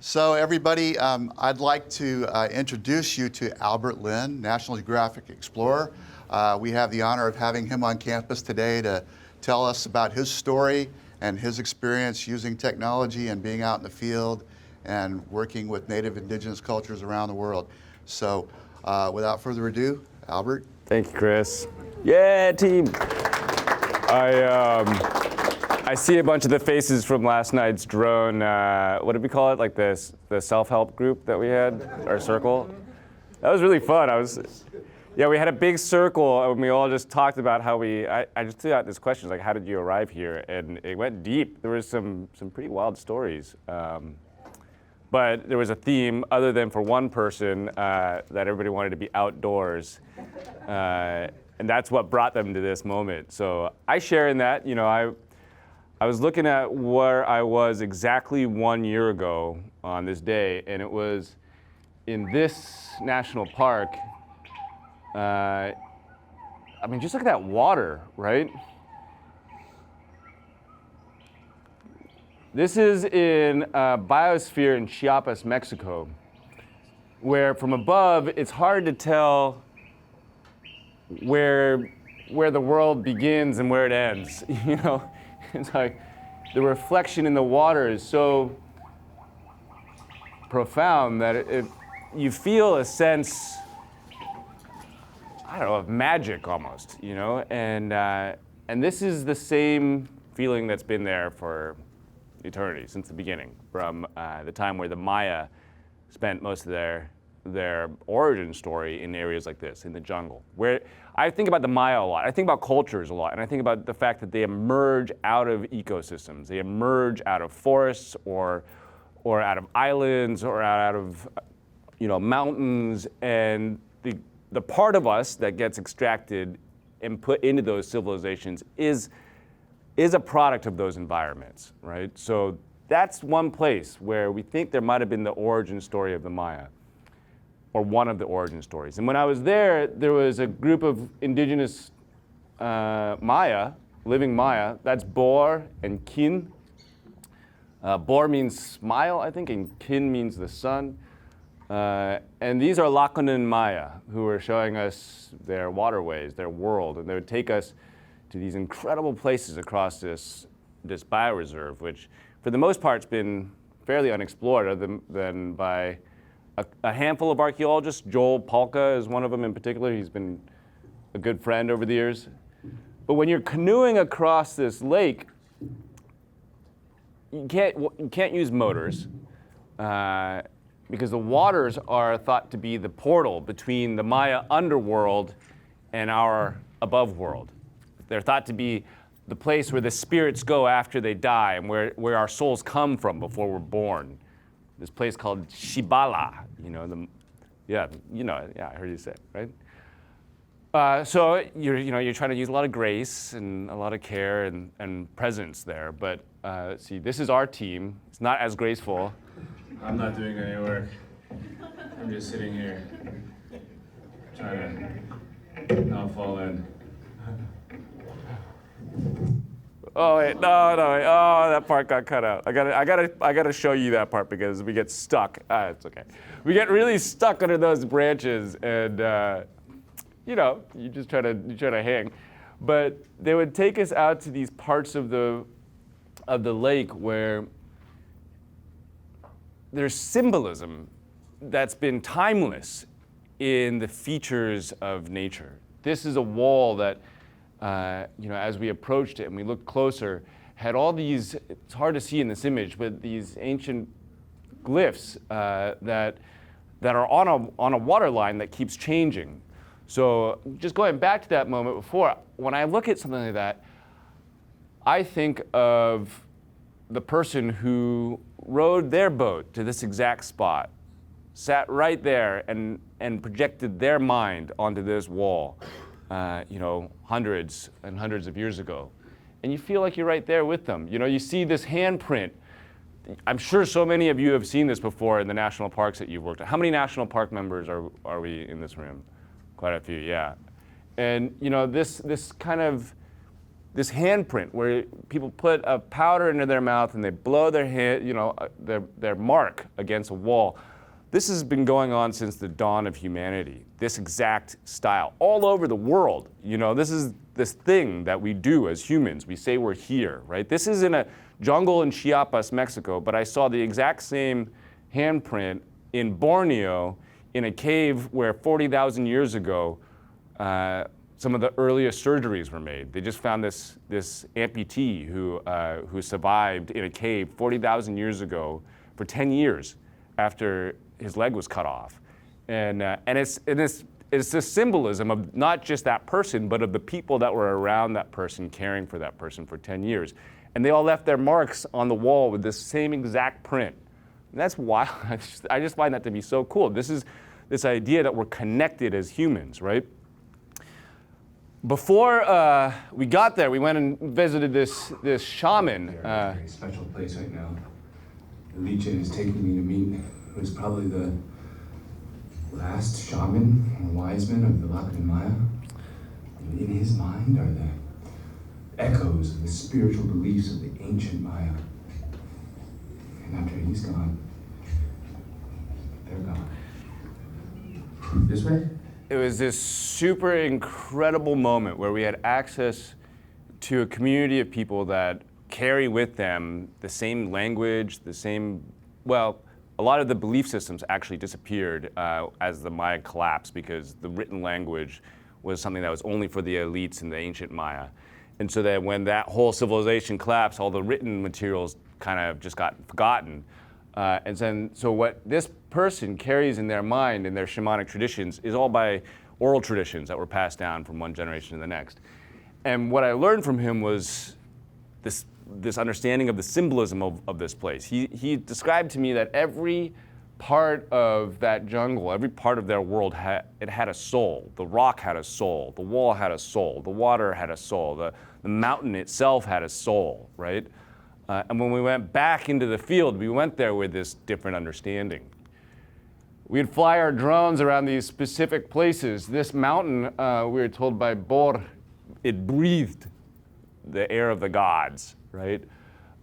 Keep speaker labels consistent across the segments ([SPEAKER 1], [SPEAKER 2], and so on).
[SPEAKER 1] So everybody, I'd like to introduce you to Albert Lin, National Geographic explorer. We have the honor of having him on campus today to tell us about his story and his experience using technology and being out in the field and working with native indigenous cultures around the world. So without further ado, Albert.
[SPEAKER 2] Thank you, Chris. Yeah, team. I see a bunch of the faces from last night's drone, what did we call it? Like the self-help group that we had, our circle. That was really fun. We had a big circle and we all just talked about how I just threw out this question, like, how did you arrive here? And it went deep. There was some pretty wild stories. But there was a theme, other than for one person, that everybody wanted to be outdoors. And that's what brought them to this moment. So I share in that. I was looking at where I was exactly 1 year ago on this day, and it was in this national park. Just look at that water, right? This is in a biosphere in Chiapas, Mexico, where from above, it's hard to tell where the world begins and where it ends, It's like the reflection in the water is so profound that you feel a sense, I don't know, of magic almost, And this is the same feeling that's been there for eternity, since the beginning, from the time where the Maya spent most of their origin story in areas like this, in the jungle. Where I think about the Maya a lot. I think about cultures a lot, and I think about the fact that they emerge out of ecosystems. They emerge out of forests or out of islands or out of mountains, and the part of us that gets extracted and put into those civilizations is a product of those environments, right? So that's one place where we think there might have been the origin story of the Maya, or one of the origin stories. And when I was there was a group of indigenous Maya, living Maya. That's Bor and Kin. Bor means smile, I think, and Kin means the sun. And these are Lakonan Maya, who are showing us their waterways, their world, and they would take us to these incredible places across this bioreserve, which for the most part has been fairly unexplored, other than by a handful of archaeologists. Joel Palka is one of them in particular. He's been a good friend over the years. But when you're canoeing across this lake, you can't use motors because the waters are thought to be the portal between the Maya underworld and our above world. They're thought to be the place where the spirits go after they die and where our souls come from before we're born. This place called Shibala, I heard you say it, right? So you're trying to use a lot of grace and a lot of care and presence there. But see, this is our team. It's not as graceful.
[SPEAKER 3] I'm not doing any work. I'm just sitting here trying to not fall in.
[SPEAKER 2] Oh wait, no, oh, that part got cut out. I gotta show you that part because we get stuck. It's okay. We get really stuck under those branches, and you just try to hang. But they would take us out to these parts of the lake where there's symbolism that's been timeless in the features of nature. This is a wall that, as we approached it and we looked closer, had all these, it's hard to see in this image, but these ancient glyphs that are on a water line that keeps changing. So just going back to that moment before, when I look at something like that, I think of the person who rowed their boat to this exact spot, sat right there and projected their mind onto this wall, hundreds and hundreds of years ago. And you feel like you're right there with them. You see this handprint. I'm sure so many of you have seen this before in the national parks that you've worked at. How many national park members are we in this room? Quite a few, yeah. And this kind of this handprint where people put a powder into their mouth and they blow their hand, their mark against a wall. This has been going on since the dawn of humanity, this exact style, all over the world. This is this thing that we do as humans. We say we're here, right? This is in a jungle in Chiapas, Mexico, but I saw the exact same handprint in Borneo in a cave where 40,000 years ago, some of the earliest surgeries were made. They just found this amputee who survived in a cave 40,000 years ago for 10 years after his leg was cut off. And it's this symbolism of not just that person, but of the people that were around that person, caring for that person for 10 years. And they all left their marks on the wall with this same exact print. And that's wild. I just find that to be so cool. This is this idea that we're connected as humans, right? Before we got there, we went and visited this shaman.
[SPEAKER 4] We're at a very special place right now. The Legion is taking me to meet who's probably the last shaman or wise man of the Lacan Maya. And in his mind are the echoes of the spiritual beliefs of the ancient Maya. And after he's gone, they're gone. This way?
[SPEAKER 2] It was this super incredible moment where we had access to a community of people that carry with them the same language, a lot of the belief systems actually disappeared as the Maya collapsed because the written language was something that was only for the elites in the ancient Maya. And so that when that whole civilization collapsed, all the written materials kind of just got forgotten. So what this person carries in their mind, in their shamanic traditions, is all by oral traditions that were passed down from one generation to the next. And what I learned from him was this understanding of the symbolism of this place. He described to me that every part of that jungle, every part of their world, it had a soul. The rock had a soul. The wall had a soul. The water had a soul. The mountain itself had a soul, right? And when we went back into the field, we went there with this different understanding. We'd fly our drones around these specific places. This mountain, we were told by Bor, it breathed the air of the gods, right?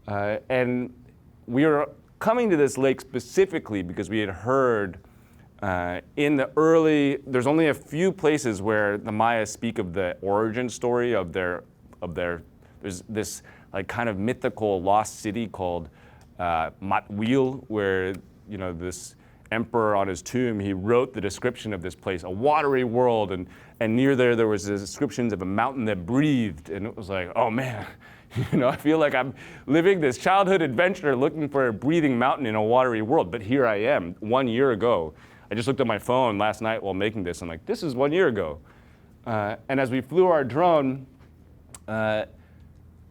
[SPEAKER 2] And we were coming to this lake specifically because we had heard there's only a few places where the Maya speak of the origin story of their, there's this like kind of mythical lost city called Matwil, where this emperor on his tomb, he wrote the description of this place, a watery world, and near there was the descriptions of a mountain that breathed, and it was like, oh man, I feel like I'm living this childhood adventure looking for a breathing mountain in a watery world, but here I am, 1 year ago. I just looked at my phone last night while making this, I'm like, this is 1 year ago. And as we flew our drone,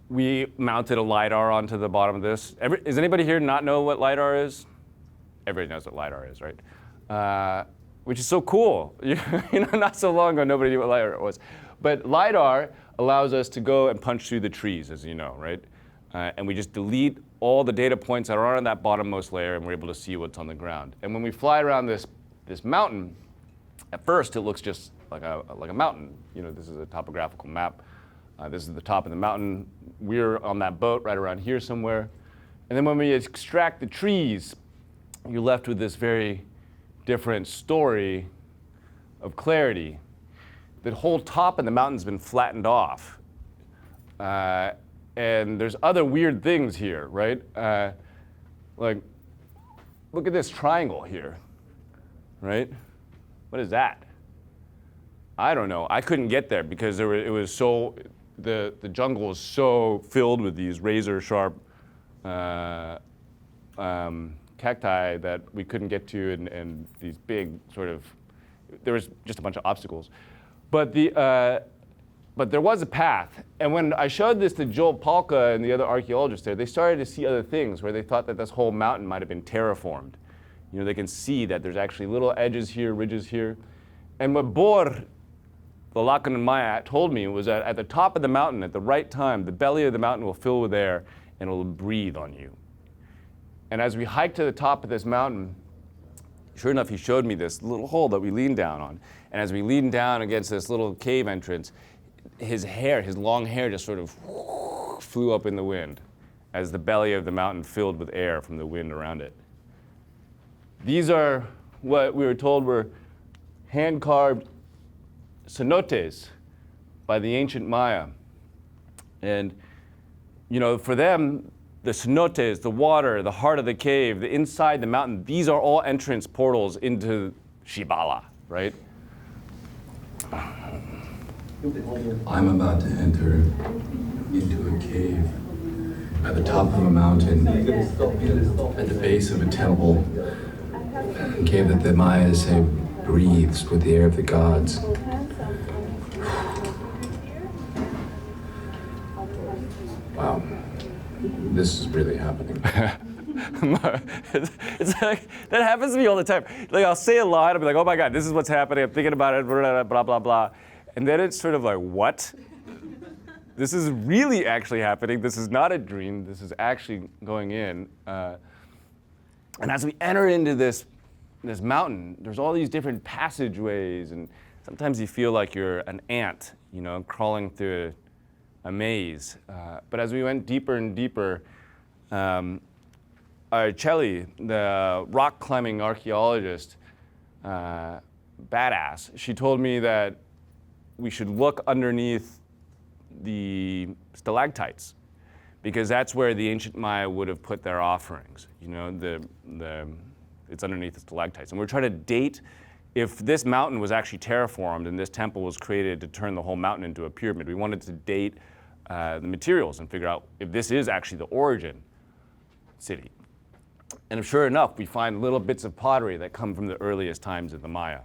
[SPEAKER 2] we mounted a LiDAR onto the bottom of this. Does anybody here not know what LiDAR is? Everybody knows what LiDAR is, right? Which is so cool. Not so long ago, nobody knew what LiDAR was. But LiDAR allows us to go and punch through the trees, as you know, right? And we just delete all the data points that are on that bottommost layer, and we're able to see what's on the ground. And when we fly around this mountain, at first it looks just like a mountain. This is a topographical map. This is the top of the mountain. We're on that boat right around here somewhere. And then when we extract the trees, you're left with this very different story of clarity. The whole top of the mountain's been flattened off. And there's other weird things here, right? Like, look at this triangle here, right? What is that? I don't know. I couldn't get there because the jungle was so filled with these razor sharp cacti that we couldn't get to, and these big there was just a bunch of obstacles. But there was a path. And when I showed this to Joel Palka and the other archaeologists there, they started to see other things where they thought that this whole mountain might have been terraformed. They can see that there's actually little edges here, ridges here. And what Bor, the Lacan Maya, told me was that at the top of the mountain, at the right time, the belly of the mountain will fill with air and it will breathe on you. And as we hiked to the top of this mountain, sure enough, he showed me this little hole that we leaned down on. And as we leaned down against this little cave entrance, his long hair just sort of flew up in the wind as the belly of the mountain filled with air from the wind around it. These are what we were told were hand-carved cenotes by the ancient Maya. And, you know, for them, the cenotes, the water, the heart of the cave, the inside the mountain, these are all entrance portals into Shibala, right?
[SPEAKER 4] I'm about to enter into a cave at the top of a mountain, at the base of a temple, a cave that the Mayas say breathes with the air of the gods. Wow, this is really happening.
[SPEAKER 2] It's like, that happens to me all the time. Like, I'll say a line, I'll be like, oh my God, this is what's happening, I'm thinking about it, blah, blah, blah. And then it's sort of like, what? This is really actually happening. This is not a dream. This is actually going in. And as we enter into this mountain, there's all these different passageways, and sometimes you feel like you're an ant, you know, crawling through a maze. But as we went deeper and deeper, Archaeology, the rock climbing archaeologist, badass, she told me that we should look underneath the stalactites, because that's where the ancient Maya would have put their offerings. You know, it's underneath the stalactites. And we're trying to date if this mountain was actually terraformed and this temple was created to turn the whole mountain into a pyramid. We wanted to date the materials and figure out if this is actually the origin city. And sure enough, we find little bits of pottery that come from the earliest times of the Maya.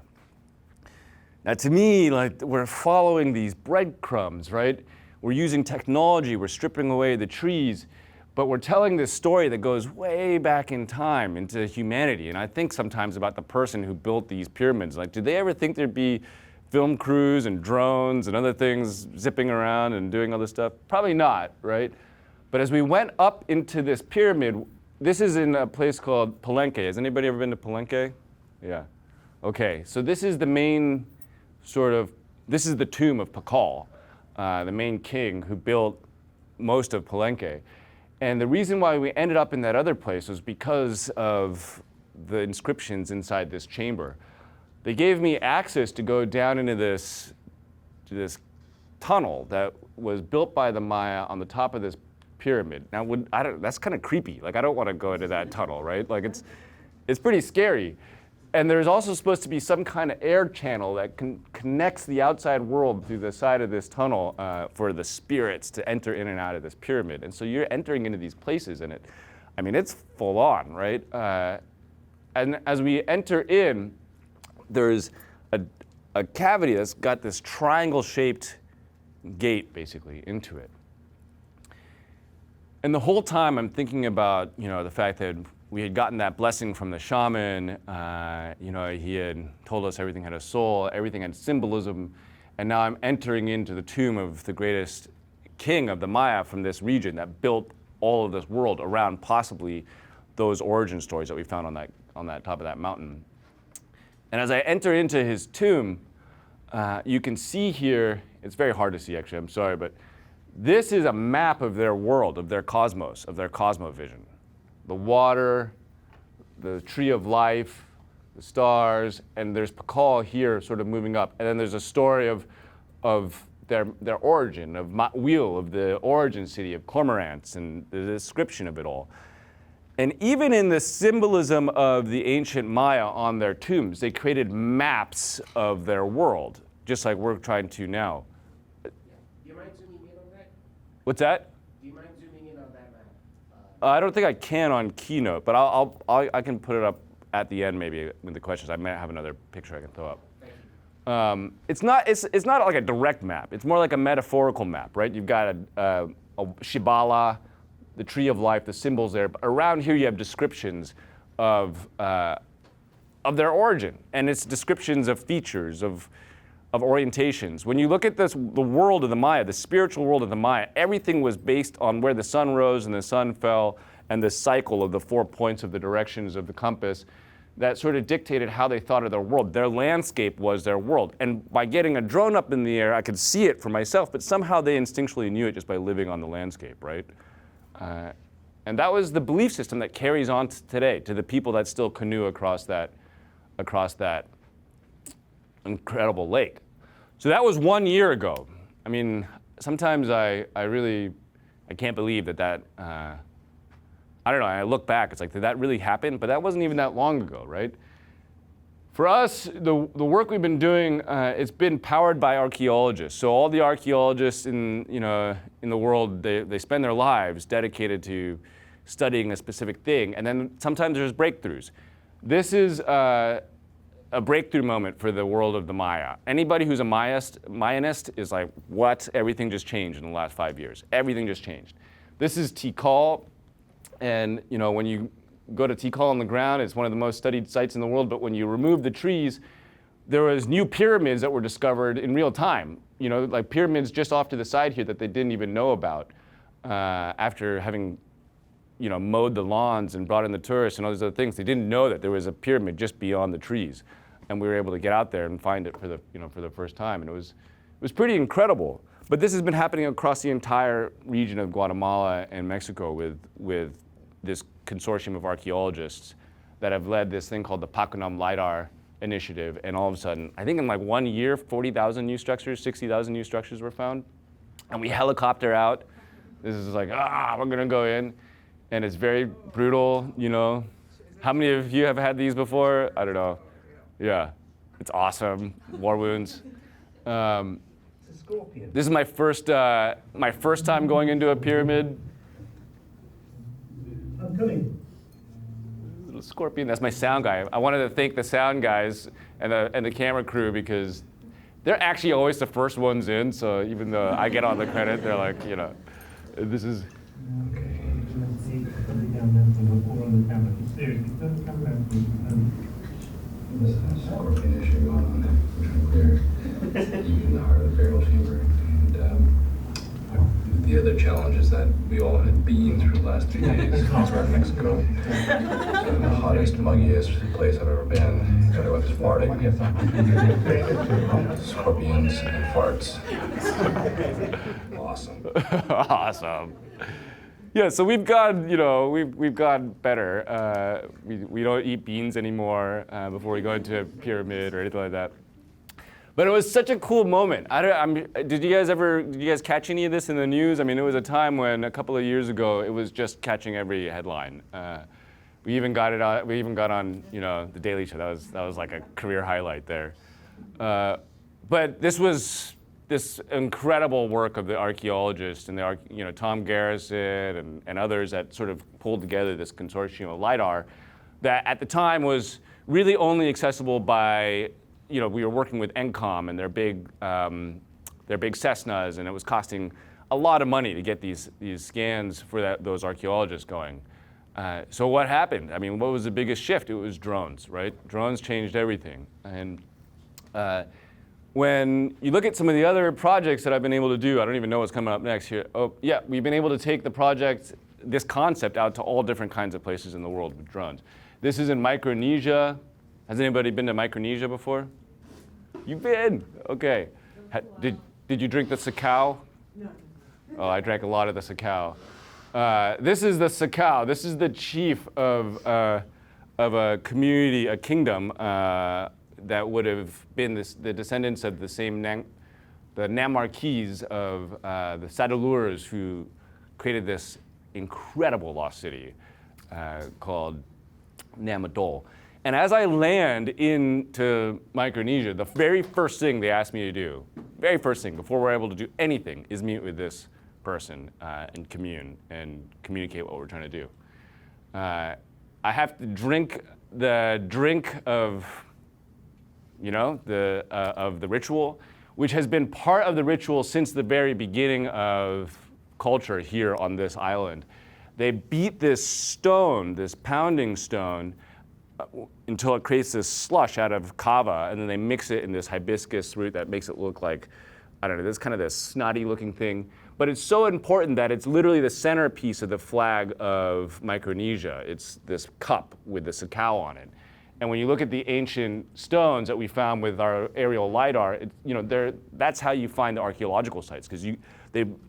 [SPEAKER 2] Now, to me, like, we're following these breadcrumbs, right? We're using technology, we're stripping away the trees, but we're telling this story that goes way back in time into humanity. And I think sometimes about the person who built these pyramids. Like, did they ever think there'd be film crews and drones and other things zipping around and doing all this stuff? Probably not, right? But as we went up into this pyramid, this is in a place called Palenque. Has anybody ever been to Palenque? Yeah. Okay, so this is the main this is the tomb of Pakal, the main king who built most of Palenque. And the reason why we ended up in that other place was because of the inscriptions inside this chamber. They gave me access to go down into this tunnel that was built by the Maya on the top of this pyramid. Now, that's kind of creepy. Like, I don't want to go into that tunnel, right? Like, it's pretty scary. And there's also supposed to be some kind of air channel that connects the outside world through the side of this tunnel for the spirits to enter in and out of this pyramid. And so you're entering into these places, and it's full on, right? And as we enter in, there's a cavity that's got this triangle-shaped gate, basically, into it. And the whole time I'm thinking about, you know, the fact that we had gotten that blessing from the shaman. You know, he had told us everything had a soul, everything had symbolism, and now I'm entering into the tomb of the greatest king of the Maya from this region that built all of this world around possibly those origin stories that we found on that top of that mountain. And as I enter into his tomb, you can see here, it's very hard to see actually, I'm sorry, but this is a map of their world, of their cosmos, of their cosmovision. The water, the tree of life, the stars, and there's Pakal here sort of moving up. And then there's a story of their origin, of Matwil, of the origin city, of cormorants, and the description of it all. And even in the symbolism of the ancient Maya on their tombs, they created maps of their world, just like we're trying to now.
[SPEAKER 5] Do you mind zooming in on that?
[SPEAKER 2] What's that?
[SPEAKER 5] Do you mind zooming in on that map?
[SPEAKER 2] I don't think I can on Keynote, but I can put it up at the end maybe with the questions. I might have another picture I can throw up. It's not like a direct map. It's more like a metaphorical map, right? You've got a Shibala, the tree of life, the symbols there. But around here you have descriptions of their origin, and it's descriptions of features, of orientations. When you look at the world of the Maya, the spiritual world of the Maya, everything was based on where the sun rose and the sun fell, and the cycle of the 4 points of the directions of the compass. that sort of dictated how they thought of their world. Their landscape was their world. And by getting a drone up in the air, I could see it for myself, but somehow they instinctually knew it just by living on the landscape, right? And that was the belief system that carries on today to the people that still canoe across that incredible lake. So that was 1 year ago. I mean, sometimes I can't believe that I don't know, I look back, it's like, did that really happen? But that wasn't even that long ago, right? For us, the work we've been doing, it's been powered by archaeologists. So all the archaeologists in the world, they spend their lives dedicated to studying a specific thing, and then sometimes there's breakthroughs. This is a breakthrough moment for the world of the Maya. Anybody who's a Mayanist is like, what? Everything just changed in the last 5 years. Everything just changed. This is Tikal, and when you go to Tikal on the ground, it's one of the most studied sites in the world, but when you remove the trees, there was new pyramids that were discovered in real time. Like pyramids just off to the side here that they didn't even know about after having mowed the lawns and brought in the tourists and all these other things. They didn't know that there was a pyramid just beyond the trees. And we were able to get out there and find it for the first time. And it was pretty incredible. But this has been happening across the entire region of Guatemala and Mexico with this consortium of archaeologists that have led this thing called the Pakunam LiDAR initiative. And all of a sudden, I think in like 1 year, 40,000 new structures, 60,000 new structures were found. And we helicopter out. This is like, we're gonna go in. And it's very brutal, How many of you have had these before? I don't know. Yeah, it's awesome. War wounds. This is my first time going into a pyramid.
[SPEAKER 6] I'm coming.
[SPEAKER 2] Little scorpion. That's my sound guy. I wanted to thank the sound guys and the camera crew because they're actually always the first ones in. So even though I get all the credit, they're like, this is.
[SPEAKER 6] Let's see. On the camera. Seriously, don't come back.
[SPEAKER 4] There's a scorpion issue going on there, which I'm clear. Deep in the heart of the burial chamber. And the other challenge is that we all had been through the last 3 days elsewhere in Mexico. So the hottest, muggiest place I've ever been. Everyone was farting. Scorpions and farts. Awesome.
[SPEAKER 2] Awesome. Yeah, so we've gone, we've gone better. We don't eat beans anymore before we go into a pyramid or anything like that. But it was such a cool moment. Did you guys catch any of this in the news? I mean, it was a time when a couple of years ago it was just catching every headline. We even got it on. We even got on, the Daily Show. That was like a career highlight there. But this was this incredible work of the archaeologists and Tom Garrison and others that sort of pulled together this consortium of LiDAR that at the time was really only accessible by, we were working with NCOM and their big Cessnas, and it was costing a lot of money to get these scans for those archaeologists going. So what happened? I mean, what was the biggest shift? It was drones, right? Drones changed everything. And when you look at some of the other projects that I've been able to do, I don't even know what's coming up next here. Oh, yeah, we've been able to take the project, this concept, out to all different kinds of places in the world with drones. This is in Micronesia. Has anybody been to Micronesia before? You've been? Okay. Did you drink the sakau? No. Oh, I drank a lot of the sakau. This is the sakau. This is the chief of a community, a kingdom, that would have been the descendants of the same the Namarquese of the Sadalurs who created this incredible lost city called Namadol. And as I land into Micronesia, the very first thing they asked me to do, very first thing before we're able to do anything, is meet with this person and communicate what we're trying to do. I have to drink the drink of the ritual, which has been part of the ritual since the very beginning of culture here on this island. They beat this stone, this pounding stone, until it creates this slush out of kava, and then they mix it in this hibiscus root that makes it look like, I don't know, this kind of this snotty looking thing. But it's so important that it's literally the centerpiece of the flag of Micronesia. It's this cup with the sakau on it. And when you look at the ancient stones that we found with our aerial LiDAR, that's how you find the archaeological sites, because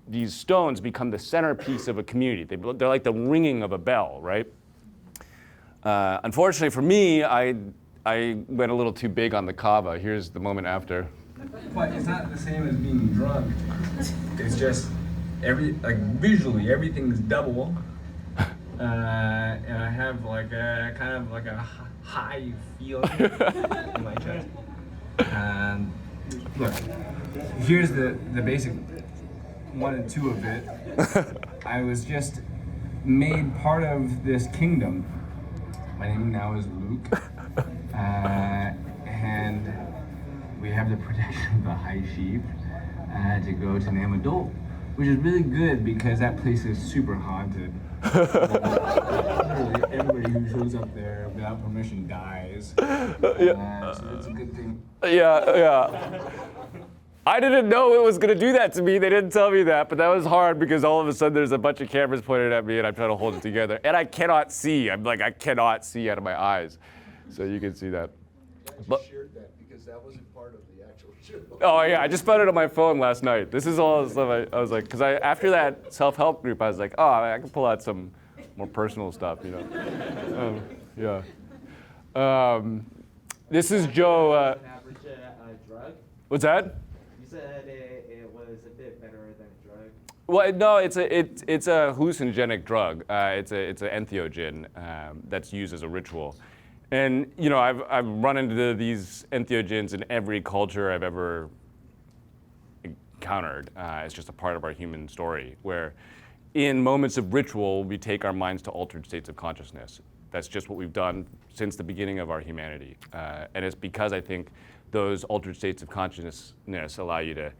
[SPEAKER 2] these stones become the centerpiece of a community. They're like the ringing of a bell, right? Unfortunately for me, I went a little too big on the kava. Here's the moment after.
[SPEAKER 4] But it's not the same as being drunk. It's just visually everything's double, and I have like a kind of like a high feeling in my chest. And look, here's the basic 1 and 2 of it. I was just made part of this kingdom. My name now is Luke, and we have the protection of the high sheep to go to Namadol, which is really good because that place is super haunted. Literally everybody who shows up there without permission dies. So it's a good thing.
[SPEAKER 2] Yeah. I didn't know it was going to do that to me. They didn't tell me that, but that was hard because all of a sudden there's a bunch of cameras pointed at me and I'm trying to hold it together. And I cannot see. I cannot see out of my eyes. So you can see that.
[SPEAKER 1] But shared that because that wasn't part of the actual show.
[SPEAKER 2] Oh yeah, I just found it on my phone last night. This is all the stuff I was like, because after that self-help group, I was like, oh, I can pull out some more personal stuff, Yeah. This is Joe.
[SPEAKER 7] Average drug?
[SPEAKER 2] What's that?
[SPEAKER 7] You said it was a bit better than a drug.
[SPEAKER 2] Well, no, it's a hallucinogenic drug. It's an entheogen that's used as a ritual. And I've run into these entheogens in every culture I've ever encountered. It's just a part of our human story, where in moments of ritual, we take our minds to altered states of consciousness. That's just what we've done since the beginning of our humanity. And it's because I think those altered states of consciousness allow you to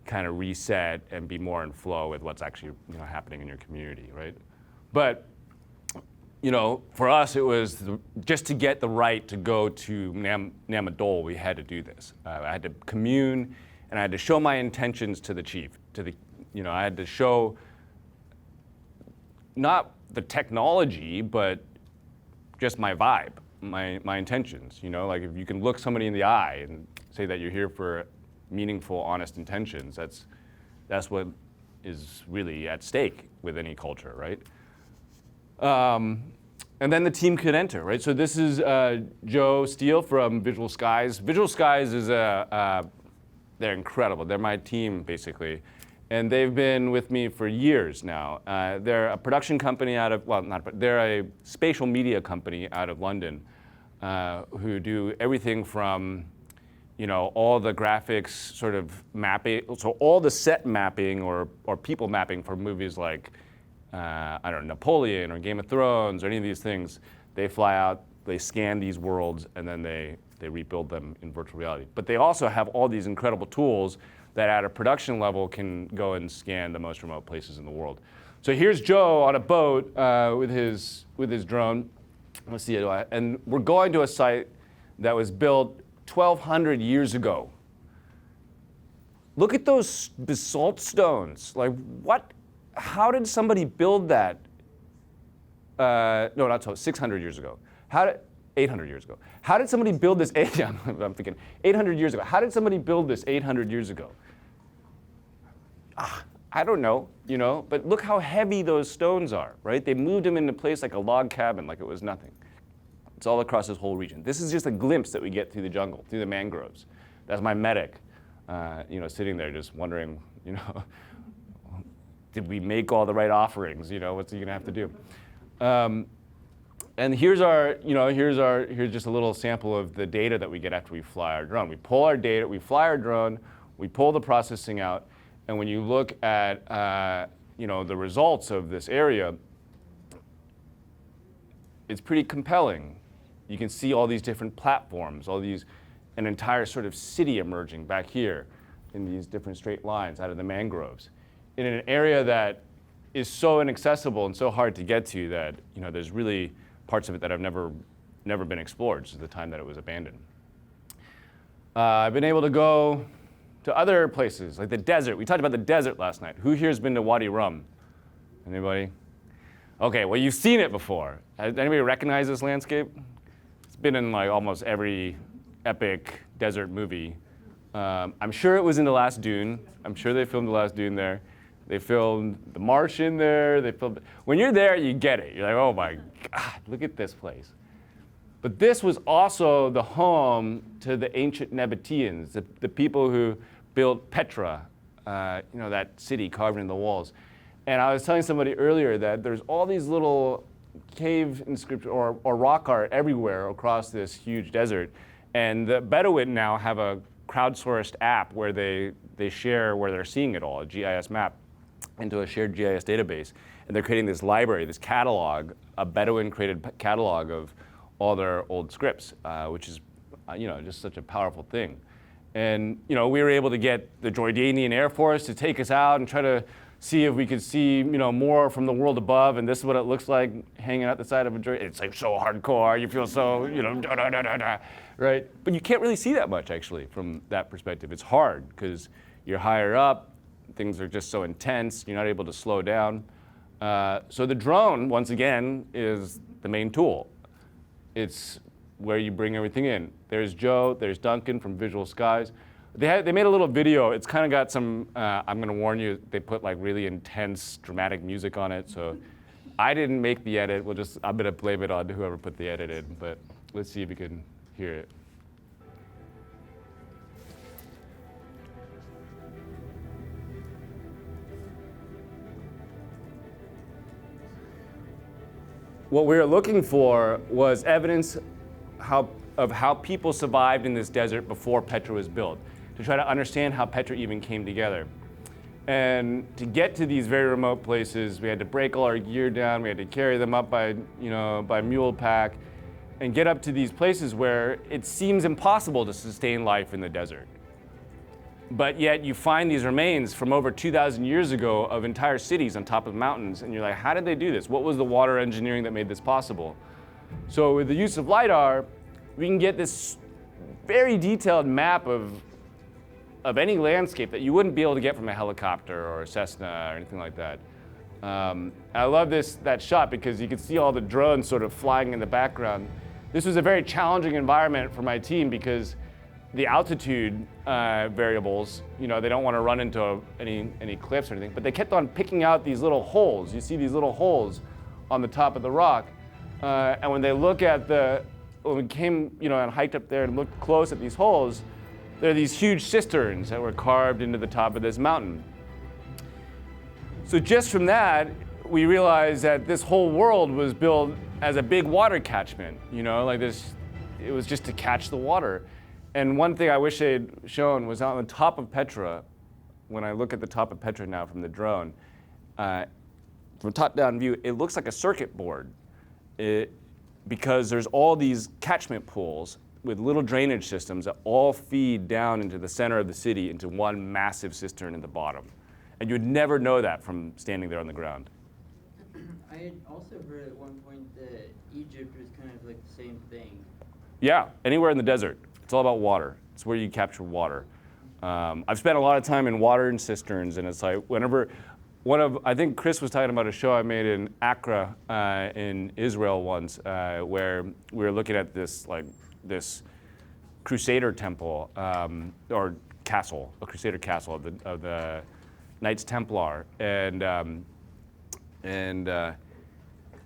[SPEAKER 2] kind of reset and be more in flow with what's actually happening in your community, right? But for us, it was just to get the right to go to Namadol, we had to do this. I had to commune, and I had to show my intentions to the chief. I had to show not the technology, but just my vibe, my intentions. Like if you can look somebody in the eye and say that you're here for meaningful, honest intentions, that's what is really at stake with any culture, right? And then the team could enter, right? So this is Joe Steele from Visual Skies. Visual Skies is they're incredible. They're my team, basically. And they've been with me for years now. They're a production company they're a spatial media company out of London who do everything from all the graphics sort of mapping, so all the set mapping or people mapping for movies like Napoleon or Game of Thrones or any of these things. They fly out, they scan these worlds, and then they rebuild them in virtual reality. But they also have all these incredible tools that at a production level can go and scan the most remote places in the world. So here's Joe on a boat with his drone. Let's see, and we're going to a site that was built 1,200 years ago. Look at those basalt stones. Like what? How did somebody build that? No, not so. 600 years ago. 800 years ago. How did somebody build this? I'm thinking 800 years ago. How did somebody build this 800 years ago? I don't know, but look how heavy those stones are, right? They moved them into place like a log cabin, like it was nothing. It's all across this whole region. This is just a glimpse that we get through the jungle, through the mangroves. That's my medic, sitting there just wondering, did we make all the right offerings? What's he gonna have to do? And here's just a little sample of the data that we get after we fly our drone. We pull our data, we fly our drone, we pull the processing out, and when you look at the results of this area, it's pretty compelling. You can see all these different platforms, an entire sort of city emerging back here in these different straight lines out of the mangroves, in an area that is so inaccessible and so hard to get to that there's really parts of it that have never been explored since the time that it was abandoned. I've been able to go to other places, like the desert. We talked about the desert last night. Who here has been to Wadi Rum? Anybody? Okay, well, you've seen it before. Has anybody recognize this landscape? been in like almost every epic desert movie. I'm sure it was in The Last Dune. I'm sure they filmed The Last Dune there. They filmed The Martian there. When you're there, you get it. You're like, oh my God, look at this place. But this was also the home to the ancient Nabateans, the people who built Petra, that city carved in the walls. And I was telling somebody earlier that there's all these little cave inscriptions or rock art everywhere across this huge desert. And the Bedouin now have a crowdsourced app where they share where they're seeing it all, a GIS map, into a shared GIS database. And they're creating this library, this catalog, a Bedouin-created catalog of all their old scripts, which is, just such a powerful thing. And, we were able to get the Jordanian Air Force to take us out and try to see if we could see, more from the world above. And this is what it looks like hanging out the side of a Jordan. It's like so hardcore. You feel so, right? But you can't really see that much, actually, from that perspective. It's hard because you're higher up. Things are just so intense. You're not able to slow down. So the drone, once again, is the main tool. It's where you bring everything in. There's Joe, there's Duncan from Visual Skies. They made a little video. It's kind of got some, I'm going to warn you, they put like really intense, dramatic music on it. So I didn't make the edit. I'm going to blame it on whoever put the edit in. But let's see if you can hear it. What we were looking for was evidence of how people survived in this desert before Petra was built, to try to understand how Petra even came together. And to get to these very remote places, we had to break all our gear down, we had to carry them up by mule pack, and get up to these places where it seems impossible to sustain life in the desert. But yet you find these remains from over 2,000 years ago of entire cities on top of mountains, and you're like, how did they do this? What was the water engineering that made this possible? So with the use of LiDAR, we can get this very detailed map of any landscape that you wouldn't be able to get from a helicopter or a Cessna or anything like that. I love that shot because you can see all the drones sort of flying in the background. This was a very challenging environment for my team because the altitude variables, they don't want to run into any cliffs or anything, but they kept on picking out these little holes. You see these little holes on the top of the rock. And when they look at when we came, and hiked up there and looked close at these holes, there are these huge cisterns that were carved into the top of this mountain. So just from that, we realized that this whole world was built as a big water catchment, like this, it was just to catch the water. And one thing I wish they'd shown was on the top of Petra, when I look at the top of Petra now from the drone, from top-down view, it looks like a circuit board. Because there's all these catchment pools with little drainage systems that all feed down into the center of the city into one massive cistern in the bottom. And you'd never know that from standing there on the ground.
[SPEAKER 8] I had also heard at one point that Egypt was kind of like the same thing.
[SPEAKER 2] Yeah, anywhere in the desert. It's all about water. It's where you capture water. I've spent a lot of time in water and cisterns, and it's like I think Chris was talking about a show I made in Accra in Israel once, where we were looking at this Crusader temple or castle, a Crusader castle of the Knights Templar, and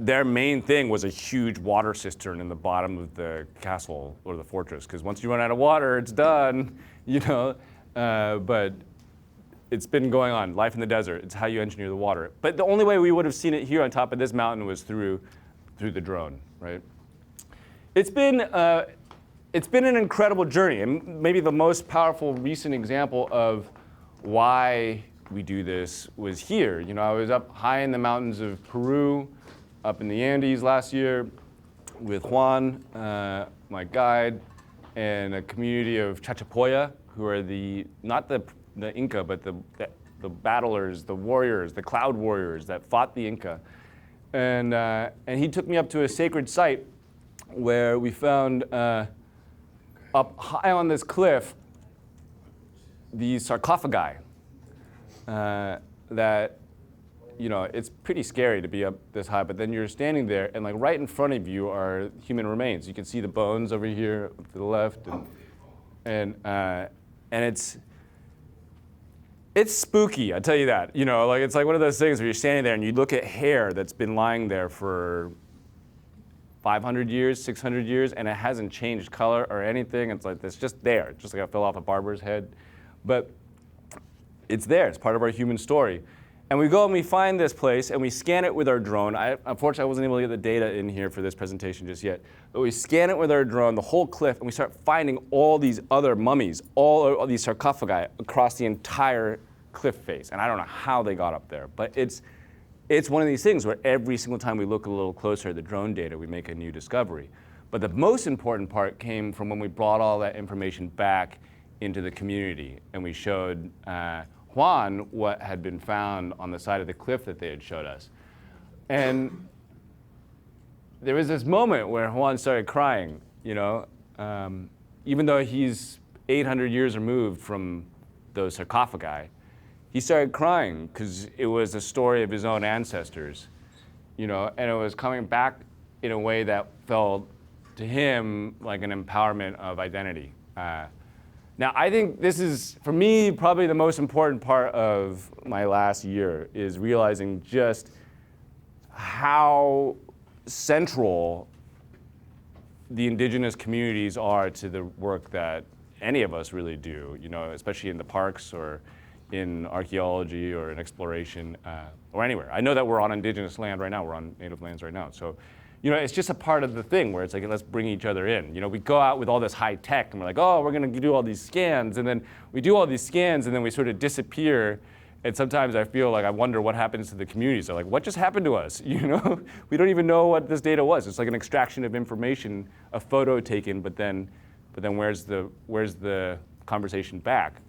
[SPEAKER 2] their main thing was a huge water cistern in the bottom of the castle or the fortress, because once you run out of water, it's done, But it's been going on, life in the desert. It's how you engineer the water. But the only way we would have seen it here on top of this mountain was through the drone, right? It's been an incredible journey, and maybe the most powerful recent example of why we do this was here. I was up high in the mountains of Peru, up in the Andes last year with Juan, my guide, and a community of Chachapoya, who are not the Inca, but the battlers, the warriors, the cloud warriors that fought the Inca. And he took me up to a sacred site where we found up high on this cliff these sarcophagi that it's pretty scary to be up this high, but then you're standing there and like right in front of you are human remains. You can see the bones over here to the left, and it's spooky, I tell you that. Like it's like one of those things where you're standing there and you look at hair that's been lying there for 500 years, 600 years, and it hasn't changed color or anything. It's like, it's just there, just like it fell off a barber's head. But it's there, it's part of our human story. And we go and we find this place and we scan it with our drone. Unfortunately, I wasn't able to get the data in here for this presentation just yet. But we scan it with our drone, the whole cliff, and we start finding all these other mummies, all these sarcophagi across the entire cliff face. And I don't know how they got up there, but it's one of these things where every single time we look a little closer at the drone data, we make a new discovery. But the most important part came from when we brought all that information back into the community and we showed Juan what had been found on the side of the cliff that they had showed us. And there was this moment where Juan started crying, even though he's 800 years removed from those sarcophagi. He started crying because it was a story of his own ancestors, and it was coming back in a way that felt to him like an empowerment of identity. Now, I think this is, for me, probably the most important part of my last year is realizing just how central the indigenous communities are to the work that any of us really do, especially in the parks or in archaeology or in exploration or anywhere. I know that we're on indigenous land right now, we're on native lands right now. So, it's just a part of the thing where it's like, let's bring each other in. We go out with all this high tech and we're like, oh, we're gonna do all these scans. And then we do all these scans and then we sort of disappear. And sometimes I feel like I wonder what happens to the communities. They're like, what just happened to us? We don't even know what this data was. It's like an extraction of information, a photo taken, but then where's the conversation back?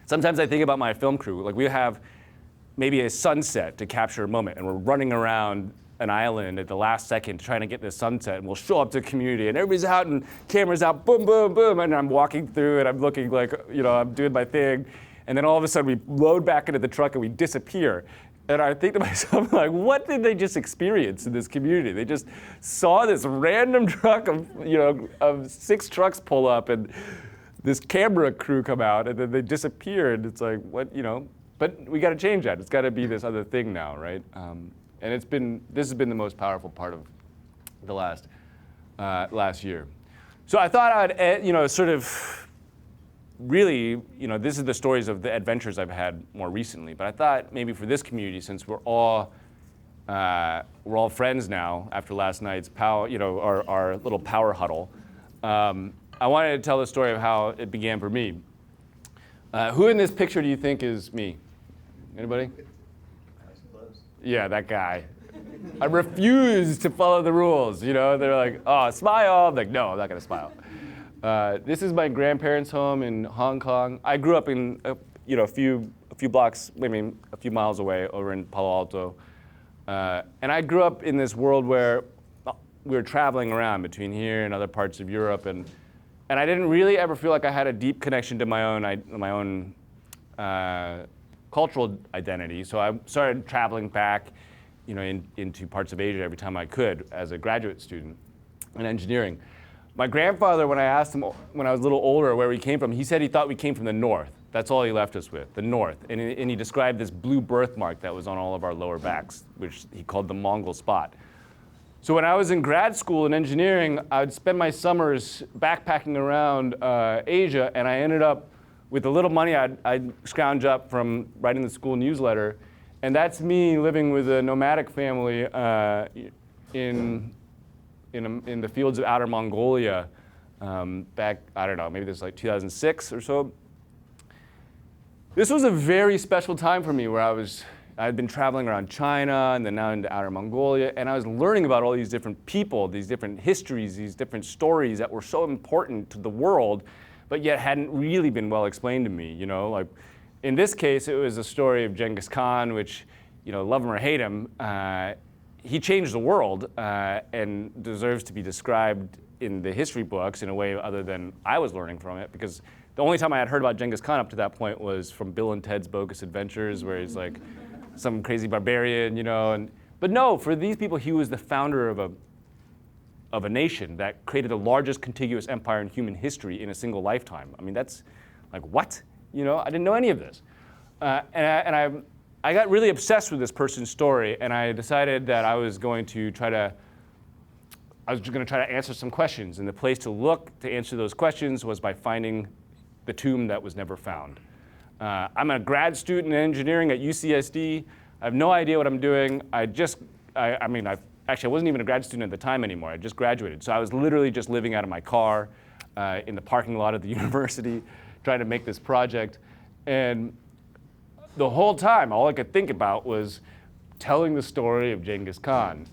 [SPEAKER 2] Sometimes I think about my film crew. Like we have maybe a sunset to capture a moment and we're running around an island at the last second trying to get this sunset, and we'll show up to the community and everybody's out and cameras out, boom, boom, boom, and I'm walking through and I'm looking like, I'm doing my thing. And then all of a sudden we load back into the truck and we disappear. And I think to myself, like, what did they just experience in this community? They just saw this random truck of 6 trucks pull up and this camera crew come out and then they disappeared. It's like, what, but we got to change that. It's got to be this other thing now, right? And this has been the most powerful part of the last year. So I thought I'd, sort of really, this is the stories of the adventures I've had more recently. But I thought maybe for this community, since we're all friends now after last night's our little power huddle, I wanted to tell the story of how it began for me. Who in this picture do you think is me? Anybody? Yeah, that guy. I refuse to follow the rules. They're like, oh, smile. I'm like, no, I'm not gonna smile. This is my grandparents' home in Hong Kong. I grew up in a few blocks, a few miles away, over in Palo Alto, and I grew up in this world where we were traveling around between here and other parts of Europe, and I didn't really ever feel like I had a deep connection to my own cultural identity. So I started traveling back, into parts of Asia every time I could as a graduate student in engineering. My grandfather, when I asked him when I was a little older where we came from, he said he thought we came from the north. That's all he left us with, the north. And he described this blue birthmark that was on all of our lower backs, which he called the Mongol spot. So when I was in grad school in engineering, I would spend my summers backpacking around Asia, and I ended up with the little money I'd scrounge up from writing the school newsletter. And that's me living with a nomadic family in the fields of outer Mongolia back, I don't know, maybe this was like 2006 or so. This was a very special time for me where I had been traveling around China and then now into outer Mongolia, and I was learning about all these different people, these different histories, these different stories that were so important to the world, but yet hadn't really been well explained to me, like in this case, it was a story of Genghis Khan, which, love him or hate him, he changed the world and deserves to be described in the history books in a way other than I was learning from it, because the only time I had heard about Genghis Khan up to that point was from Bill and Ted's Bogus Adventures, where he's like some crazy barbarian, but no, for these people, he was the founder of a nation that created the largest contiguous empire in human history in a single lifetime. I mean, that's like, what? I didn't know any of this. And I got really obsessed with this person's story, and I decided that I was going to try to answer some questions. And the place to look to answer those questions was by finding the tomb that was never found. I'm a grad student in engineering at UCSD. I have no idea what I'm doing. I wasn't even a grad student at the time anymore. I just graduated. So I was literally just living out of my car in the parking lot of the university, trying to make this project. And the whole time, all I could think about was telling the story of Genghis Khan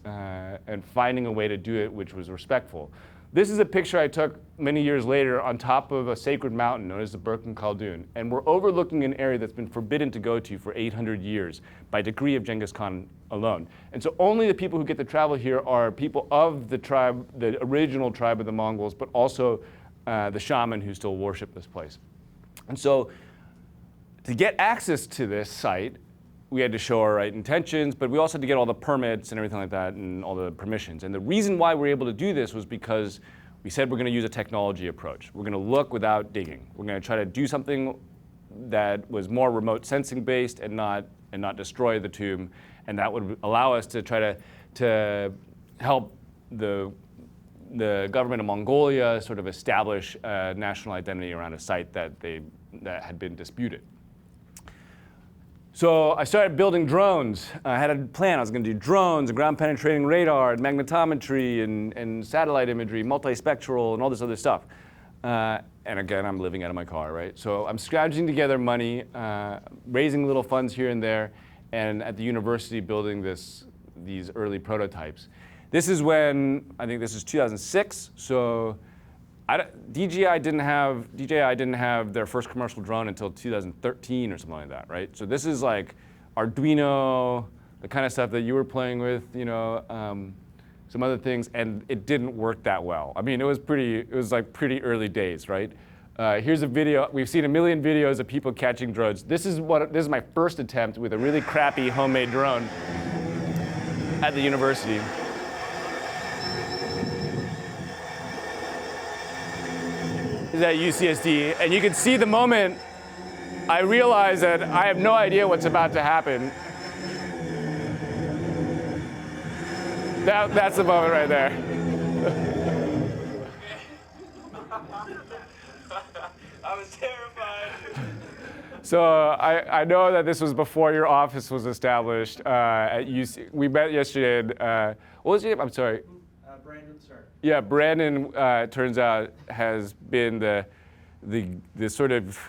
[SPEAKER 2] and finding a way to do it which was respectful. This is a picture I took many years later on top of a sacred mountain known as the Burkhan Khaldun. And we're overlooking an area that's been forbidden to go to for 800 years by decree of Genghis Khan alone. And so only the people who get to travel here are people of the tribe, the original tribe of the Mongols, but also the shaman who still worship this place. And so to get access to this site, we had to show our right intentions, but we also had to get all the permits and everything like that and all the permissions. And the reason why we were able to do this was because we said we're going to use a technology approach. We're going to look without digging. We're going to try to do something that was more remote sensing based and not destroy the tomb. And that would allow us to try to help the government of Mongolia sort of establish a national identity around a site that had been disputed. So I started building drones. I had a plan. I was going to do drones and ground penetrating radar and magnetometry and satellite imagery, multispectral and all this other stuff. And again, I'm living out of my car, right? So I'm scrounging together money, raising little funds here and there, and at the university building these early prototypes. This is when, I think this is 2006, so DJI didn't have their first commercial drone until 2013 or something like that, right? So this is like Arduino, the kind of stuff that you were playing with, some other things, and it didn't work that well. I mean, it was like pretty early days, right? Here's a video. We've seen a million videos of people catching drones. This is my first attempt with a really crappy homemade drone at the university. Is at UCSD, and you can see the moment I realize that I have no idea what's about to happen. That's the moment right there.
[SPEAKER 3] I was terrified.
[SPEAKER 2] So I know that this was before your office was established at UC. We met yesterday. And, what was your name? I'm sorry.
[SPEAKER 7] Brandon, sir.
[SPEAKER 2] Yeah, Brandon, turns out, has been the sort of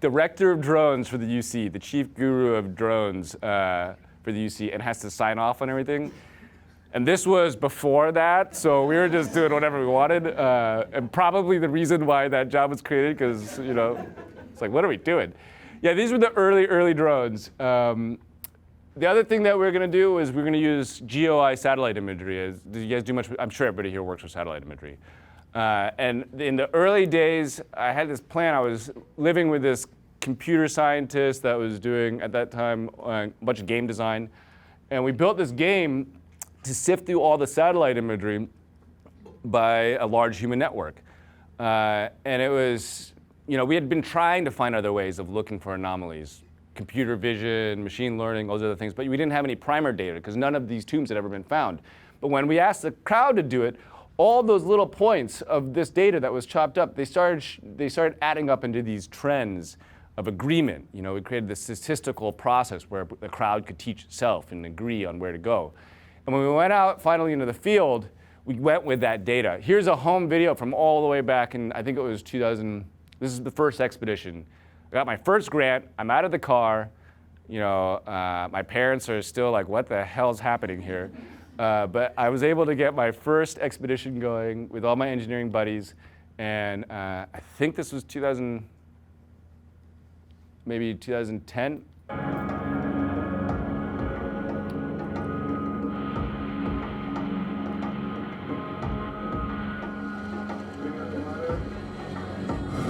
[SPEAKER 2] director of drones for the UC, the chief guru of drones for the UC, and has to sign off on everything. And this was before that, so we were just doing whatever we wanted. And probably the reason why that job was created, because it's like, what are we doing? Yeah, these were the early drones. The other thing that we're going to do is we're going to use GeoEye satellite imagery. Do you guys do much? I'm sure everybody here works with satellite imagery. And in the early days, I had this plan. I was living with this computer scientist that was doing, at that time, a bunch of game design. And we built this game to sift through all the satellite imagery by a large human network. And it was, we had been trying to find other ways of looking for anomalies. Computer vision, machine learning, all those other things, but we didn't have any primer data because none of these tombs had ever been found. But when we asked the crowd to do it, all those little points of this data that was chopped up, they started adding up into these trends of agreement. We created this statistical process where the crowd could teach itself and agree on where to go. And when we went out finally into the field, we went with that data. Here's a home video from all the way back in, I think it was 2000. This is the first expedition. I got my first grant. I'm out of the car. My parents are still like, what the hell's happening here? But I was able to get my first expedition going with all my engineering buddies. And I think this was maybe 2010.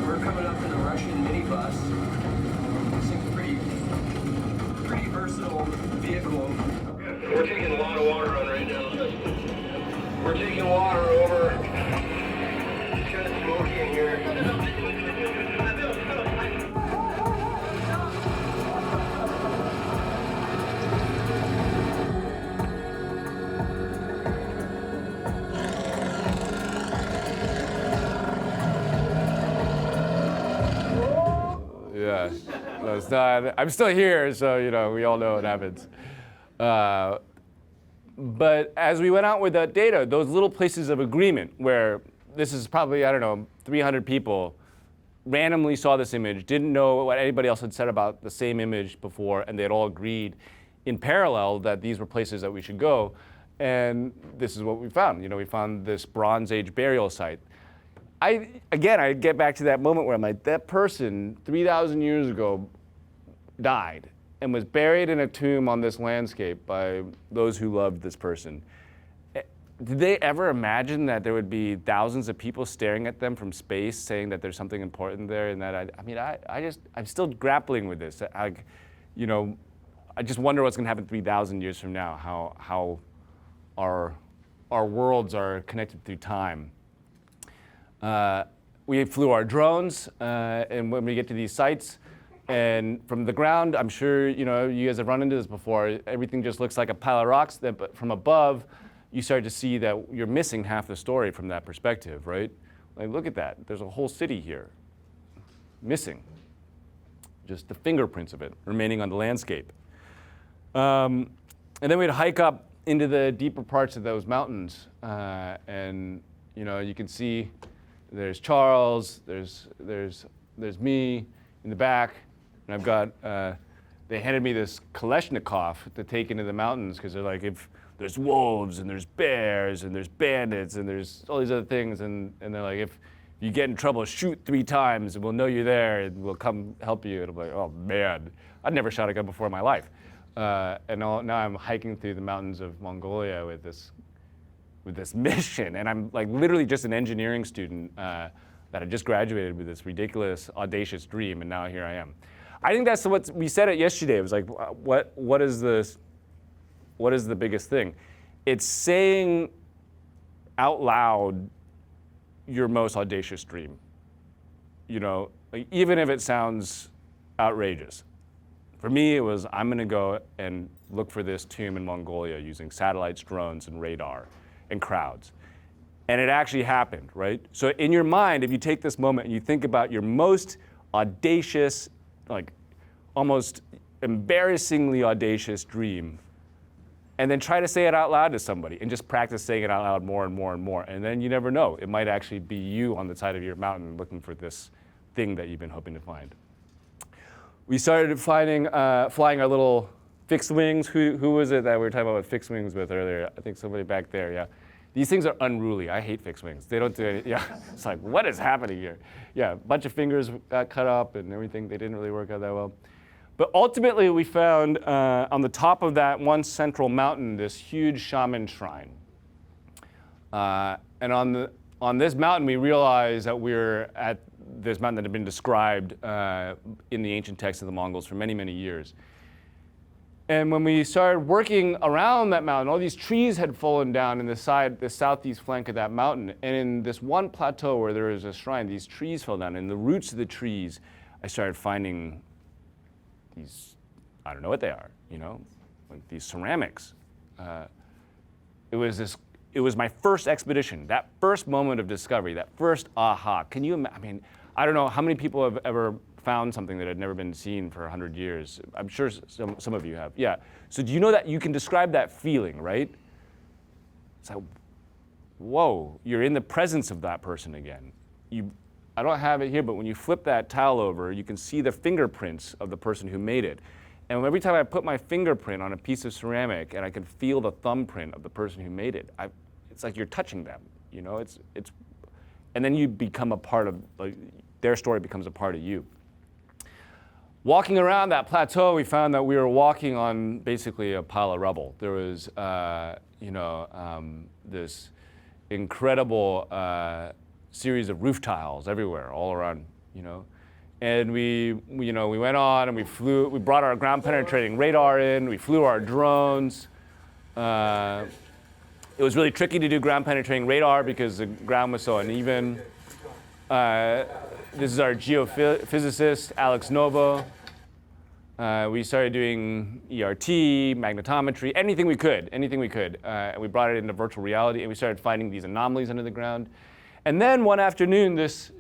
[SPEAKER 9] We're coming up in a Russian minibus. Seems pretty vehicle. We're taking a lot of water on right now. We're taking water over. It's kind of smoky in here.
[SPEAKER 2] Yeah, no, it's not. I'm still here, so we all know what happens. But as we went out with that data, those little places of agreement where this is probably, 300 people randomly saw this image, didn't know what anybody else had said about the same image before, and they had all agreed in parallel that these were places that we should go. And this is what we found. We found this Bronze Age burial site. I get back to that moment where I'm like, that person 3,000 years ago died and was buried in a tomb on this landscape by those who loved this person. Did they ever imagine that there would be thousands of people staring at them from space saying that there's something important there? And that I'm still grappling with this. I just wonder what's going to happen 3,000 years from now, how our worlds are connected through time. We flew our drones, and when we get to these sites, and from the ground, I'm sure you guys have run into this before. Everything just looks like a pile of rocks. But from above, you start to see that you're missing half the story from that perspective, right? Like, look at that. There's a whole city here, missing. Just the fingerprints of it remaining on the landscape. And then we'd hike up into the deeper parts of those mountains, and you can see. There's Charles, there's me in the back, and I've got, they handed me this Kalashnikov to take into the mountains because they're like, if there's wolves and there's bears and there's bandits and there's all these other things, and they're like, if you get in trouble, shoot 3 times and we'll know you're there and we'll come help you. And I'm like, oh man, I'd never shot a gun before in my life. And now I'm hiking through the mountains of Mongolia with this mission, and I'm like literally just an engineering student that had just graduated with this ridiculous, audacious dream, and now here I am. I think that's what we said it yesterday. It was like, what is this? What is the biggest thing? It's saying out loud your most audacious dream. Like, even if it sounds outrageous. For me, it was, I'm going to go and look for this tomb in Mongolia using satellites, drones, and radar. And crowds. And it actually happened, right? So in your mind, if you take this moment and you think about your most audacious, like almost embarrassingly audacious dream, and then try to say it out loud to somebody and just practice saying it out loud more and more and more. And then you never know. It might actually be you on the side of your mountain looking for this thing that you've been hoping to find. We started flying our little fixed wings. Who was it that we were talking about fixed wings with earlier? I think somebody back there, yeah. These things are unruly. I hate fixed wings. They don't do anything. Yeah, it's like, what is happening here? Yeah, a bunch of fingers got cut up and everything. They didn't really work out that well. But ultimately, we found on the top of that one central mountain this huge shaman shrine. And on this mountain, we realized that we're at this mountain that had been described in the ancient texts of the Mongols for many, many years. And when we started working around that mountain, all these trees had fallen down in the southeast flank of that mountain. And in this one plateau where there was a shrine, these trees fell down. And in the roots of the trees, I started finding these, I don't know what they are, like these ceramics. It was my first expedition, that first moment of discovery, that first aha. Can you imagine? I don't know how many people have ever found something that had never been seen for 100 years. I'm sure some of you have. Yeah. So do you know that you can describe that feeling, right? It's like, whoa, you're in the presence of that person again. I don't have it here, but when you flip that tile over, you can see the fingerprints of the person who made it. And every time I put my fingerprint on a piece of ceramic and I can feel the thumbprint of the person who made it, it's like you're touching them, and then you become a part of, like, their story becomes a part of you. Walking around that plateau, we found that we were walking on basically a pile of rubble. There was, this incredible series of roof tiles everywhere, all around, And we went on and we brought our ground penetrating radar in, we flew our drones. It was really tricky to do ground penetrating radar because the ground was so uneven. This is our geophysicist, Alex Novo. We started doing ERT, magnetometry, anything we could. And we brought it into virtual reality, and we started finding these anomalies under the ground. And then one afternoon, this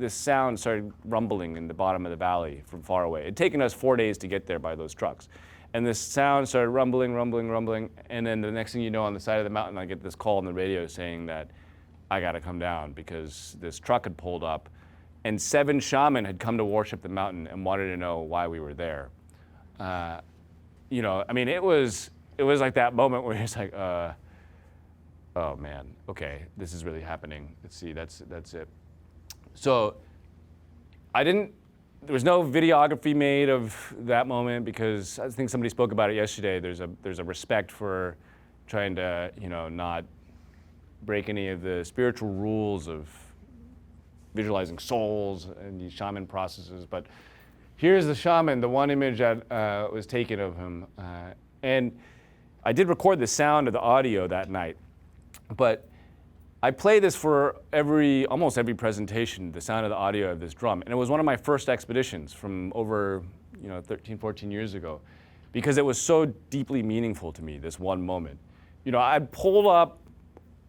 [SPEAKER 2] sound started rumbling in the bottom of the valley from far away. It had taken us 4 days to get there by those trucks. And this sound started rumbling, and then the next thing you know, on the side of the mountain, I get this call on the radio saying that I gotta come down because this truck had pulled up, and 7 shaman had come to worship the mountain and wanted to know why we were there. I mean, it was like that moment where it's like, oh man, okay, this is really happening. Let's see, that's it. So there was no videography made of that moment because I think somebody spoke about it yesterday. There's a respect for trying to, not break any of the spiritual rules of visualizing souls and these shaman processes. But here's the shaman, the one image that was taken of him. And I did record the sound of the audio that night, but I play this for almost every presentation, the sound of the audio of this drum. And it was one of my first expeditions from over 13, 14 years ago, because it was so deeply meaningful to me, this one moment. I pulled up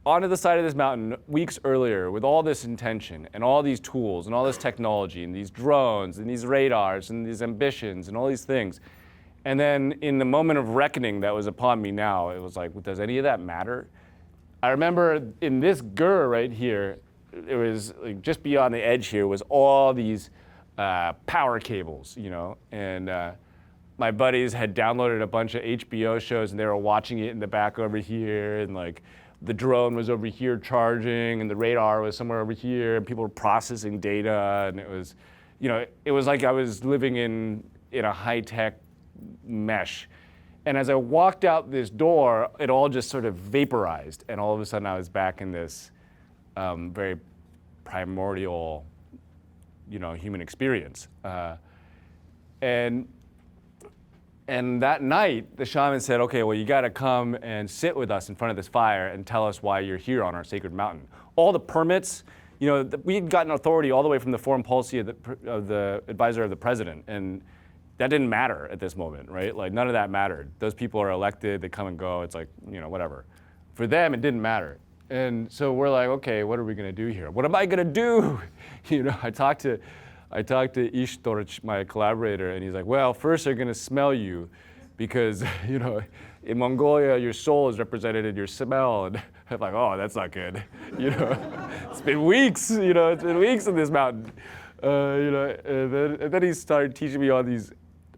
[SPEAKER 2] onto the side of this mountain weeks earlier with all this intention and all these tools and all this technology and these drones and these radars and these ambitions and all these things. And then in the moment of reckoning that was upon me now, it was like, does any of that matter? I remember in this gur right here, it was like just beyond the edge here was all these power cables, and my buddies had downloaded a bunch of HBO shows and they were watching it in the back over here, and like the drone was over here charging and the radar was somewhere over here and people were processing data, and it was, it was like I was living in a high-tech mesh. And as I walked out this door, it all just sort of vaporized, and all of a sudden I was back in this very primordial, human experience. And that night, the shaman said, okay, well, you gotta come and sit with us in front of this fire and tell us why you're here on our sacred mountain. All the permits, we had gotten authority all the way from the foreign policy of the advisor of the president, and that didn't matter at this moment, right? Like, none of that mattered. Those people are elected, they come and go, it's like, whatever. For them, it didn't matter. And so we're like, okay, what are we gonna do here? What am I gonna do? I talked to Ishtorch, my collaborator, and he's like, well, first they're gonna smell you because, in Mongolia, your soul is represented in your smell. And I'm like, oh, that's not good. It's been weeks, it's been weeks in this mountain. And then he started teaching me all these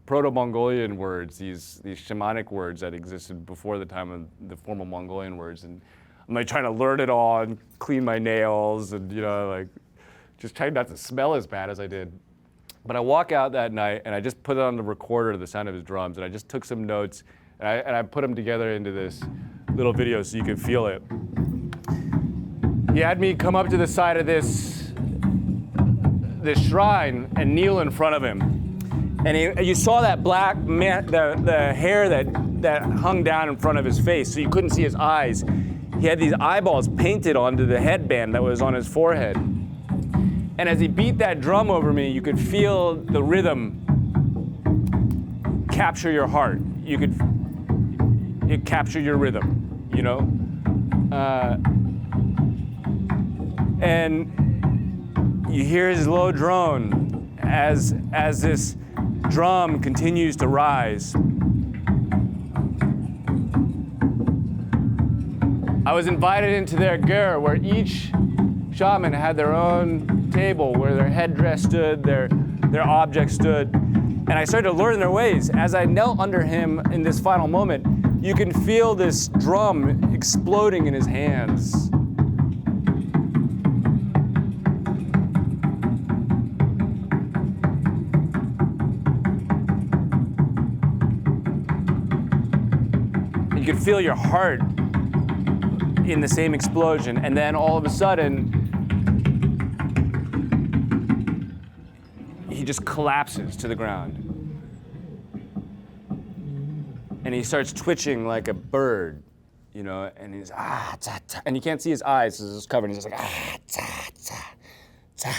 [SPEAKER 2] Proto-Mongolian words, these shamanic words that existed before the time of the formal Mongolian words. And I'm like trying to learn it all and clean my nails and, just trying not to smell as bad as I did. But I walk out that night and I just put on the recorder the sound of his drums, and I just took some notes and I put them together into this little video so you could feel it. He had me come up to the side of this shrine and kneel in front of him. And you saw that black the hair that hung down in front of his face, so you couldn't see his eyes. He had these eyeballs painted onto the headband that was on his forehead. And as he beat that drum over me, you could feel the rhythm capture your heart. It captured your rhythm, and you hear his low drone as this drum continues to rise. I was invited into their gur where each shaman had their own table where their headdress stood, their objects stood, and I started to learn their ways. As I knelt under him in this final moment, you can feel this drum exploding in his hands. You can feel your heart in the same explosion, and then all of a sudden, he just collapses to the ground. And he starts twitching like a bird, you know, and he's and you can't see his eyes because it's covered. And he's just like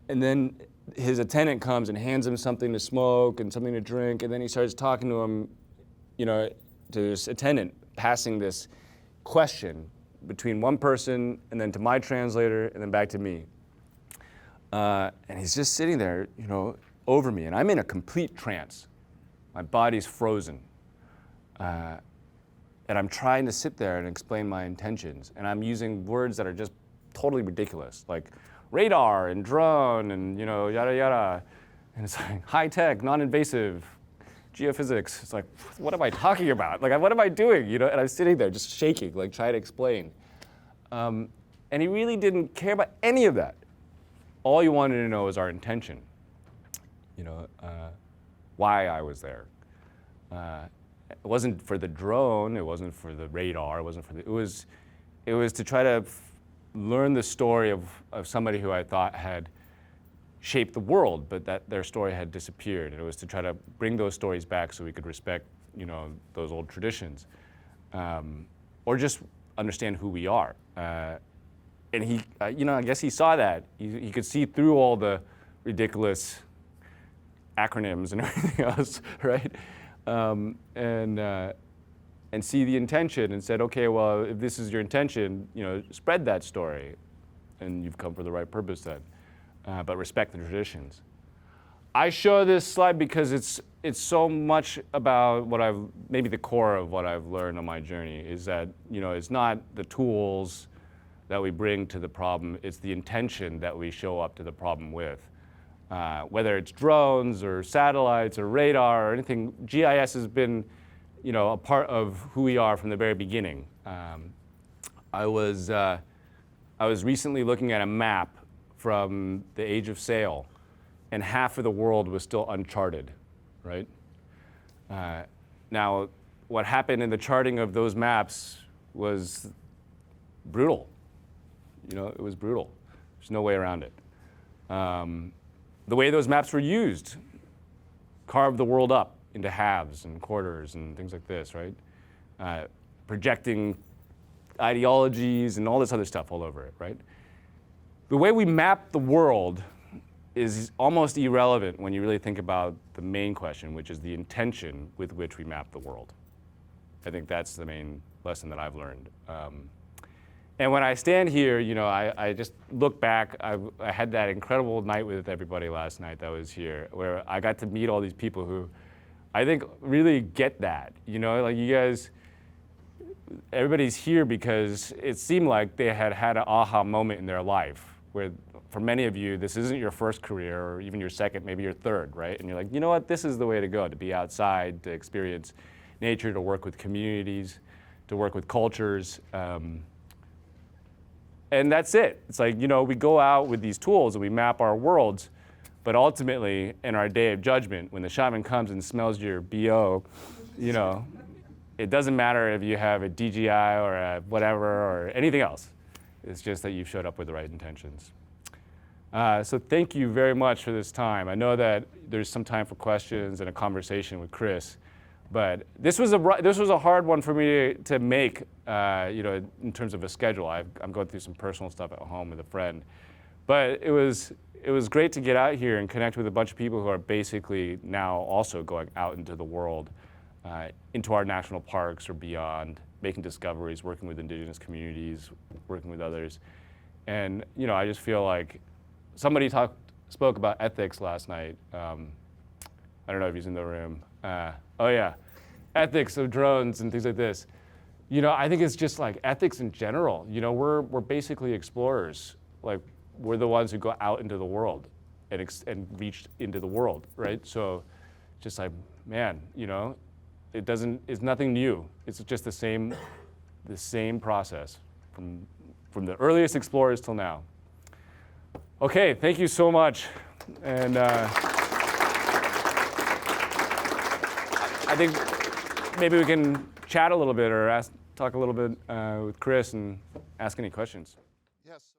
[SPEAKER 2] And then his attendant comes and hands him something to smoke and something to drink, and then he starts talking to him, you know, to this attendant, passing this question between one person and then to my translator and then back to me. And he's just sitting there, you know, over me, and I'm in a complete trance. My body's frozen. And I'm trying to sit there and explain my intentions, and I'm using words that are just totally ridiculous, like radar and drone and, you know, yada yada. And it's like high-tech, non-invasive, geophysics. It's like, what am I talking about? Like, what am I doing? You know, and I'm sitting there just shaking, like trying to explain. And he really didn't care about any of that. All he wanted to know was our intention, you know, why I was there. It wasn't for the drone, it wasn't for the radar, it wasn't for the, it was to try to learn the story of somebody who I thought had shaped the world, but that their story had disappeared. And it was to try to bring those stories back so we could respect, you know, those old traditions, or just understand who we are. And he, you know, I guess he saw that. He could see through all the ridiculous acronyms and everything else, right? And see the intention and said, okay, well, if this is your intention, you know, spread that story, and you've come for the right purpose then. But respect the traditions. I show this slide because it's so much about what maybe the core of what I've learned on my journey is that, you know, it's not the tools that we bring to the problem, it's the intention that we show up to the problem with. Whether it's drones or satellites or radar or anything, GIS has been, you know, a part of who we are from the very beginning. I was recently looking at a map from the age of sail, and half of the world was still uncharted, right? Now, what happened in the charting of those maps was brutal. You know, it was brutal. There's no way around it. The way those maps were used carved the world up into halves and quarters and things like this, right? Projecting ideologies and all this other stuff all over it, right? The way we map the world is almost irrelevant when you really think about the main question, which is the intention with which we map the world. I think that's the main lesson that I've learned. And when I stand here, you know, I just look back. I had that incredible night with everybody last night that was here, where I got to meet all these people who I think really get that. You know, like you guys, everybody's here because it seemed like they had had an aha moment in their life, where for many of you, this isn't your first career or even your second, maybe your third, right? And you're like, you know what, this is the way to go, to be outside, to experience nature, to work with communities, to work with cultures. And that's it. It's like, you know, we go out with these tools and we map our worlds, but ultimately, in our day of judgment, when the shaman comes and smells your BO, you know, it doesn't matter if you have a DGI or a whatever or anything else. It's just that you've showed up with the right intentions. So thank you very much for this time. I know that there's some time for questions and a conversation with Chris. But this was a hard one for me to make, you know, in terms of a schedule. I'm going through some personal stuff at home with a friend, but it was great to get out here and connect with a bunch of people who are basically now also going out into the world, into our national parks or beyond, making discoveries, working with indigenous communities, working with others, and you know, I just feel like somebody spoke about ethics last night. I don't know if he's in the room. Oh yeah, ethics of drones and things like this. You know, I think it's just like ethics in general. You know, we're basically explorers. Like, we're the ones who go out into the world and reach into the world, right? So, just like, man, you know, it's nothing new. It's just the same process from the earliest explorers till now. Okay, thank you so much, and. I think maybe we can chat a little bit or talk a little bit with Chris and ask any questions.
[SPEAKER 1] Yes.